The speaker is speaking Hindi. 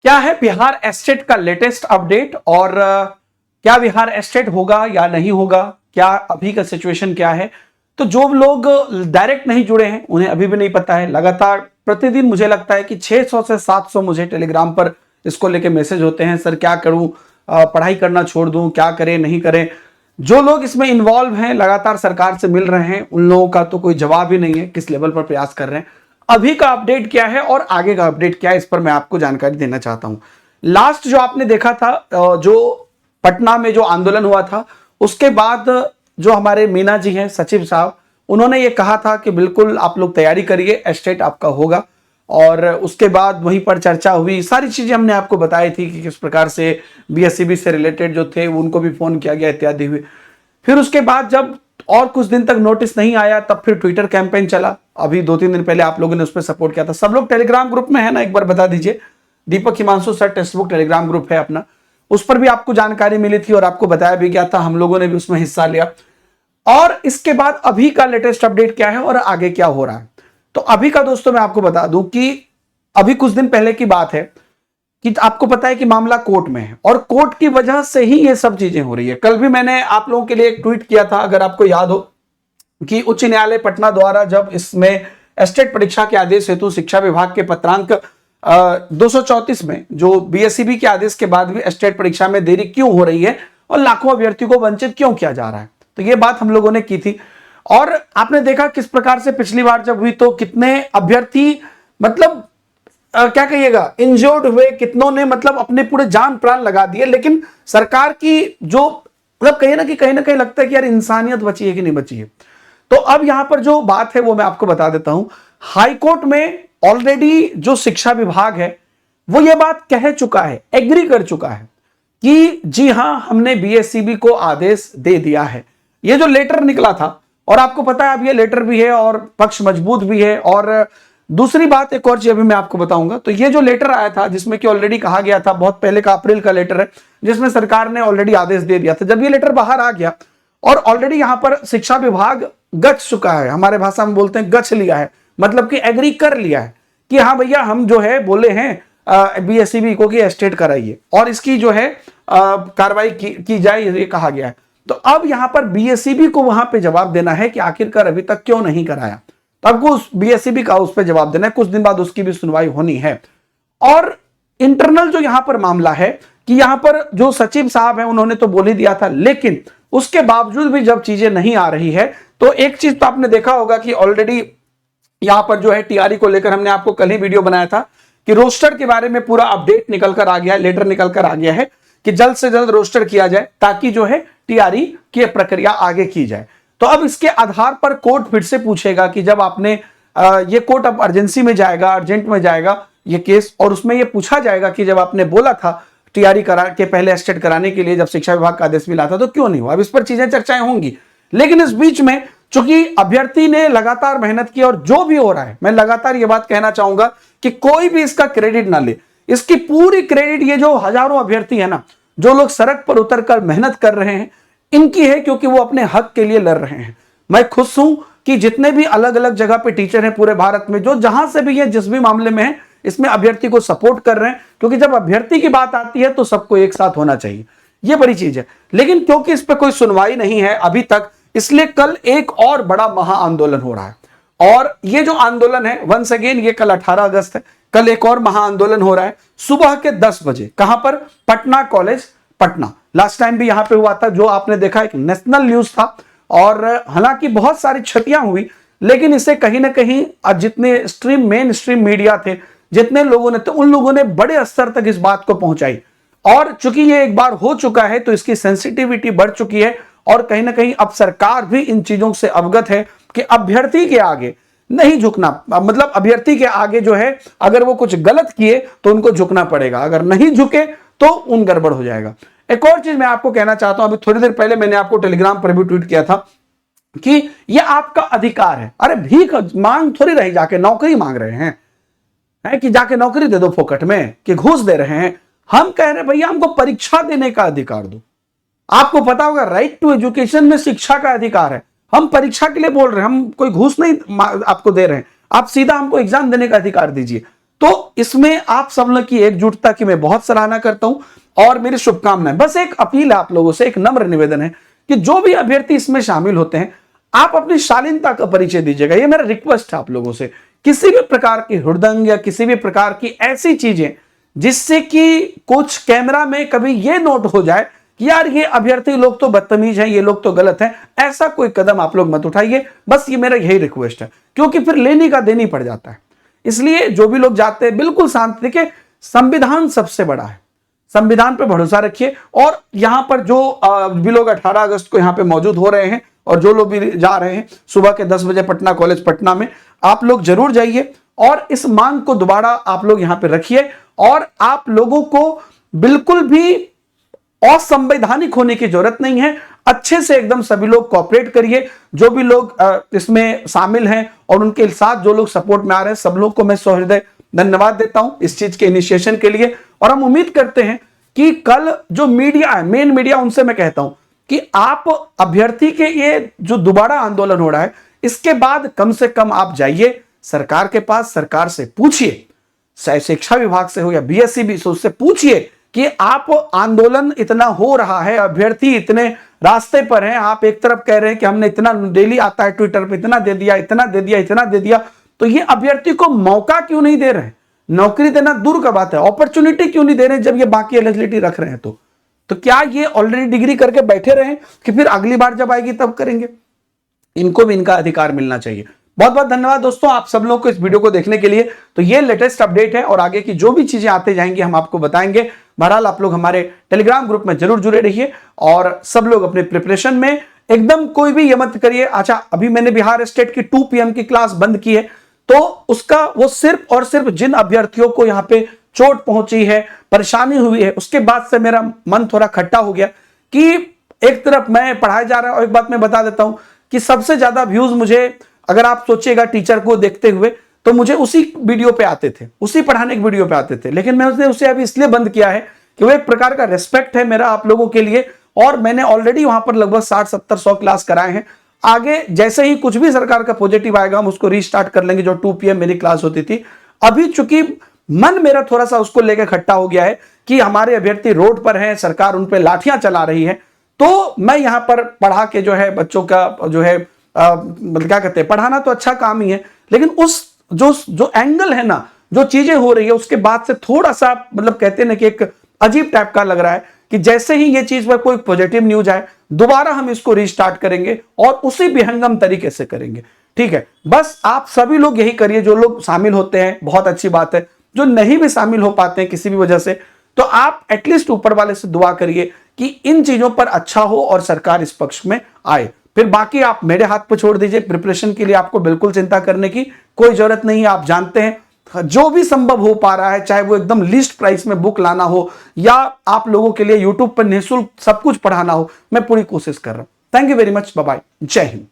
क्या है बिहार एस्टेट का लेटेस्ट अपडेट और क्या बिहार एस्टेट होगा या नहीं होगा, क्या अभी का सिचुएशन क्या है। तो जो लोग डायरेक्ट नहीं जुड़े हैं उन्हें अभी भी नहीं पता है। लगातार प्रतिदिन मुझे लगता है कि 600 से 700 मुझे टेलीग्राम पर इसको लेके मैसेज होते हैं, सर क्या करूं, पढ़ाई करना छोड़ दूं, क्या करें नहीं करें। जो लोग इसमें इन्वॉल्व हैं, लगातार सरकार से मिल रहे हैं, उन लोगों का तो कोई जवाब ही नहीं है किस लेवल पर प्रयास कर रहे हैं। अभी का अपडेट क्या है और आगे का अपडेट क्या है, इस पर मैं आपको जानकारी देना चाहता हूं। लास्ट जो आपने देखा था, जो पटना में जो आंदोलन हुआ था, उसके बाद जो हमारे मीना जी हैं सचिव साहब, उन्होंने ये कहा था कि बिल्कुल आप लोग तैयारी करिए, एस्टेट आपका होगा। और उसके बाद वहीं पर चर्चा हुई, सारी चीजें हमने आपको बताई थी कि किस प्रकार से बीएसईबी से रिलेटेड जो थे उनको भी फोन किया गया इत्यादि हुए। फिर उसके बाद जब और कुछ दिन तक नोटिस नहीं आया, तब फिर ट्विटर कैंपेन चला। अभी 2-3 दिन पहले आप लोगों ने उस पर सपोर्ट किया था। सब लोग टेलीग्राम ग्रुप में है ना, एक बार बता दीजिए। Deepak Himanshu sir textbook Telegram group है अपना, उस पर भी आपको जानकारी मिली थी और आपको बताया भी गया था, हम लोगों ने भी उसमें हिस्सा लिया। और इसके बाद अभी का लेटेस्ट अपडेट क्या है और आगे क्या हो रहा है। तो अभी का दोस्तों मैं आपको बता दूं कि अभी कुछ दिन पहले की बात है कि आपको पता है कि मामला कोर्ट में है और कोर्ट की वजह से ही ये सब चीजें हो रही है। कल भी मैंने आप लोगों के लिए एक ट्वीट किया था, अगर आपको याद हो, कि उच्च न्यायालय पटना द्वारा जब इसमें एस्टेट परीक्षा के आदेश हेतु शिक्षा विभाग के पत्रांक 234 में जो बीएसईबी के आदेश के बाद भी एस्टेट परीक्षा में देरी क्यों हो रही है और लाखों अभ्यर्थियों को वंचित क्यों किया जा रहा है, तो ये बात हम लोगों ने की थी। और आपने देखा किस प्रकार से पिछली बार जब हुई तो कितने अभ्यर्थी, मतलब क्या कहिएगा, इंजर्ड हुए, कितनों ने मतलब अपने पूरे जान प्राण लगा दिए। लेकिन सरकार की जो मतलब कहीं ना कहीं लगता है कि यार इंसानियत बची है कि नहीं बची है। तो अब यहां पर जो बात है वो मैं आपको बता देता हूं। हाईकोर्ट में ऑलरेडी जो शिक्षा विभाग है वो ये बात कह चुका है, एग्री कर चुका है कि जी हां, हमने बीएसईबी को आदेश दे दिया है। ये जो लेटर निकला था, और आपको पता है अब ये लेटर भी है और पक्ष मजबूत भी है। और दूसरी बात एक और चीज अभी मैं आपको बताऊंगा। तो ये जो लेटर आया था जिसमें कि ऑलरेडी कहा गया था, बहुत पहले का अप्रैल का लेटर है, जिसमें सरकार ने ऑलरेडी आदेश दे दिया था। जब ये लेटर बाहर आ गया और ऑलरेडी यहां पर शिक्षा विभाग गच चुका है, हमारे भाषा में बोलते हैं गच लिया है, मतलब कि एग्री कर लिया है कि हाँ भैया हम जो है बोले हैं बीएसईबी को कि एस्टेट कराइए और इसकी जो है कार्रवाई की जाए, ये कहा गया है। तो अब यहां पर बीएसईबी को वहां पे जवाब देना है कि आखिरकार अभी तक क्यों नहीं कराया। तो आपको उस बीएसईबी का उस पर जवाब देना है, कुछ दिन बाद उसकी भी सुनवाई होनी है। और इंटरनल जो यहां पर मामला है कि यहां पर जो सचिव साहब हैं उन्होंने तो बोल ही दिया था, लेकिन उसके बावजूद भी जब चीजें नहीं आ रही है तो एक चीज तो आपने देखा होगा कि ऑलरेडी यहां पर जो है टीआरई को लेकर हमने आपको कल ही वीडियो बनाया था कि रोस्टर के बारे में पूरा अपडेट निकल कर आ गया है, लेटर निकल कर आ गया है कि जल्द से जल्द रोस्टर किया जाए ताकि जो है टीआरई की प्रक्रिया आगे की जाए। तो अब इसके आधार पर कोर्ट फिर से पूछेगा कि जब आपने ये कोर्ट अब अर्जेंसी में जाएगा, अर्जेंट में जाएगा ये केस, और उसमें ये पूछा जाएगा कि जब आपने बोला था टीआरई करा के पहले एस्टेट कराने के लिए, जब शिक्षा विभाग का आदेश मिला था, तो क्यों नहीं हुआ। अब इस पर चीजें चर्चाएं होंगी। लेकिन इस बीच में चूंकि अभ्यर्थी ने लगातार मेहनत की और जो भी हो रहा है, मैं लगातार ये बात कहना चाहूंगा कि कोई भी इसका क्रेडिट ना ले। इसकी पूरी क्रेडिट ये जो हजारों अभ्यर्थी है ना, जो लोग सड़क पर उतरकर मेहनत कर रहे हैं, इनकी है, क्योंकि वो अपने हक के लिए लड़ रहे हैं। मैं खुश हूं कि जितने भी अलग अलग जगह पे टीचर हैं पूरे भारत में, जो जहां से भी है, जिस भी मामले में है, इसमें अभ्यर्थी को सपोर्ट कर रहे हैं, क्योंकि जब अभ्यर्थी की बात आती है तो सबको एक साथ होना चाहिए, ये बड़ी चीज है। लेकिन क्योंकि इस पर कोई सुनवाई नहीं है अभी तक, इसलिए कल एक और बड़ा महा आंदोलन हो रहा है। और ये जो आंदोलन है, वंस अगेन, ये कल 18 अगस्त है, कल एक और महा आंदोलन हो रहा है सुबह के 10 बजे। कहां पर? Patna college, Patna. Last time भी यहां पे हुआ था, जो आपने देखा एक नेशनल न्यूज था, और हालांकि बहुत सारी क्षतियां हुई, लेकिन इसे कहीं ना कहीं जितने मेन स्ट्रीम मीडिया थे, जितने लोगों ने, तो उन लोगों ने बड़े स्तर तक इस बात को पहुंचाई। और चूंकि ये एक बार हो चुका है तो इसकी सेंसिटिविटी बढ़ चुकी है, और कहीं ना कहीं अब सरकार भी इन चीजों से अवगत है कि अभ्यर्थी के आगे नहीं झुकना, मतलब अभ्यर्थी के आगे जो है अगर वो कुछ गलत किए तो उनको झुकना पड़ेगा, अगर नहीं झुके तो उन गड़बड़ हो जाएगा। एक और चीज मैं आपको कहना चाहता हूं, अभी थोड़ी देर पहले मैंने आपको टेलीग्राम पर भी ट्वीट किया था कि ये आपका अधिकार है। अरे भीख मांग थोड़ी रही, जाके नौकरी मांग रहे हैं कि जाके नौकरी दे दो फोकट में, कि घूस दे रहे हैं। हम कह रहे भैया हमको परीक्षा देने का अधिकार दो। आपको पता होगा राइट टू एजुकेशन में शिक्षा का अधिकार है। हम परीक्षा के लिए बोल रहे हैं, हम कोई घूस नहीं आपको दे रहे हैं, आप सीधा हमको एग्जाम देने का अधिकार दीजिए। तो इसमें आप सब लोग की एकजुटता की मैं बहुत सराहना करता हूं और मेरी शुभकामनाएं। बस एक अपील है आप लोगों से, एक नम्र निवेदन है कि जो भी अभ्यर्थी इसमें शामिल होते हैं आप अपनी शालीनता का परिचय दीजिएगा। ये मेरा रिक्वेस्ट है आप लोगों से। किसी भी प्रकार की हुड़दंग या किसी भी प्रकार की ऐसी चीजें जिससे कि कुछ कैमरा में कभी ये नोट हो जाए कि यार ये अभ्यर्थी लोग तो बदतमीज हैं, ये लोग तो गलत हैं, ऐसा कोई कदम आप लोग मत उठाइए। बस ये मेरा यही रिक्वेस्ट है, क्योंकि फिर लेनी का देनी पड़ जाता है। इसलिए जो भी लोग जाते हैं बिल्कुल शांत। देखिए, संविधान सबसे बड़ा है, संविधान पर भरोसा रखिए। और यहां पर जो भी लोग 18 अगस्त को यहां पे मौजूद हो रहे हैं और जो लोग भी जा रहे हैं सुबह के 10 बजे पटना कॉलेज पटना में, आप लोग जरूर जाइए और इस मांग को दोबारा आप लोग यहां पे रखिए। और आप लोगों को बिल्कुल भी असंवैधानिक होने की जरूरत नहीं है। अच्छे से एकदम सभी लोग कोऑपरेट करिए। जो भी लोग इसमें शामिल हैं और उनके साथ जो लोग सपोर्ट में आ रहे हैं, सब लोग को मैं सहृदय धन्यवाद देता हूं इस चीज के इनिशिएशन के लिए। और हम उम्मीद करते हैं कि कल जो मीडिया है, मेन मीडिया, उनसे मैं कहता हूं कि आप अभ्यर्थी के ये जो दोबारा आंदोलन हो रहा है, इसके बाद कम से कम आप जाइए सरकार के पास, सरकार से पूछिए, चाहे शिक्षा विभाग से हो या बीएससी से, उससे पूछिए कि आप आंदोलन इतना हो रहा है, अभ्यर्थी इतने रास्ते पर हैं, आप एक तरफ कह रहे हैं कि हमने इतना, डेली आता है ट्विटर पे, इतना दे दिया, इतना दे दिया, इतना दे दिया, तो ये अभ्यर्थी को मौका क्यों नहीं दे रहे हैं? नौकरी देना दूर का बात है, अपॉर्चुनिटी क्यों नहीं दे रहे हैं जब ये बाकी एलिजिबिलिटी रख रहे हैं? तो क्या ये ऑलरेडी डिग्री करके बैठे रहे कि फिर अगली बार जब आएगी तब करेंगे? इनको भी इनका अधिकार मिलना चाहिए। बहुत बहुत धन्यवाद दोस्तों आप सब लोग को इस वीडियो को देखने के लिए। तो ये लेटेस्ट अपडेट है और आगे की जो भी चीजें आते जाएंगी हम आपको बताएंगे। बहरहाल आप लोग हमारे टेलीग्राम ग्रुप में जरूर जुड़े रहिए और सब लोग अपने प्रिपरेशन में एकदम कोई भी ये मत करिए। अच्छा, अभी मैंने बिहार स्टेट की 2 PM की क्लास बंद की है, तो उसका वो सिर्फ और सिर्फ जिन अभ्यर्थियों को यहाँ पे चोट पहुंची है, परेशानी हुई है, उसके बाद से मेरा मन थोड़ा खट्टा हो गया कि एक तरफ मैं पढ़ाया जा रहा है और एक बात मैं बता देता हूं कि सबसे ज्यादा व्यूज मुझे, अगर आप सोचिएगा टीचर को देखते हुए, तो मुझे उसी वीडियो पे आते थे, उसी पढ़ाने की वीडियो पे आते थे। लेकिन मैं उसे अभी इसलिए बंद किया है कि वो एक प्रकार का रेस्पेक्ट है मेरा आप लोगों के लिए। और मैंने ऑलरेडी वहां पर लगभग 60, 70, 100 क्लास कराए हैं। आगे जैसे ही कुछ भी सरकार का पॉजिटिव आएगा हम उसको रीस्टार्ट कर लेंगे। जो 2 PM मेरी क्लास होती थी, अभी चूंकि मन मेरा थोड़ा सा उसको लेकर खट्टा हो गया है कि हमारे अभ्यर्थी रोड पर हैं, सरकार उन पर लाठियां चला रही है, तो मैं यहां पर पढ़ा के जो है बच्चों का जो है मतलब क्या कहते हैं, पढ़ाना तो अच्छा काम ही है, लेकिन उस जो एंगल है ना, जो चीजें हो रही है, उसके बाद से थोड़ा सा मतलब कहते हैं ना कि एक अजीब टाइप का लग रहा है कि जैसे ही ये चीज पर कोई पॉजिटिव न्यूज आए दोबारा हम इसको रीस्टार्ट करेंगे और उसी विहंगम तरीके से करेंगे। ठीक है, बस आप सभी लोग यही करिए। जो लोग शामिल होते हैं बहुत अच्छी बात है, जो नहीं भी शामिल हो पाते हैं किसी भी वजह से, तो आप एटलीस्ट ऊपर वाले से दुआ करिए कि इन चीजों पर अच्छा हो और सरकार इस पक्ष में आए। फिर बाकी आप मेरे हाथ पर छोड़ दीजिए। प्रिपरेशन के लिए आपको बिल्कुल चिंता करने की कोई जरूरत नहीं है। आप जानते हैं जो भी संभव हो पा रहा है, चाहे वो एकदम लीस्ट प्राइस में बुक लाना हो या आप लोगों के लिए यूट्यूब पर निःशुल्क सब कुछ पढ़ाना हो, मैं पूरी कोशिश कर रहा हूं। Thank you very much, bye bye, जय हिंद।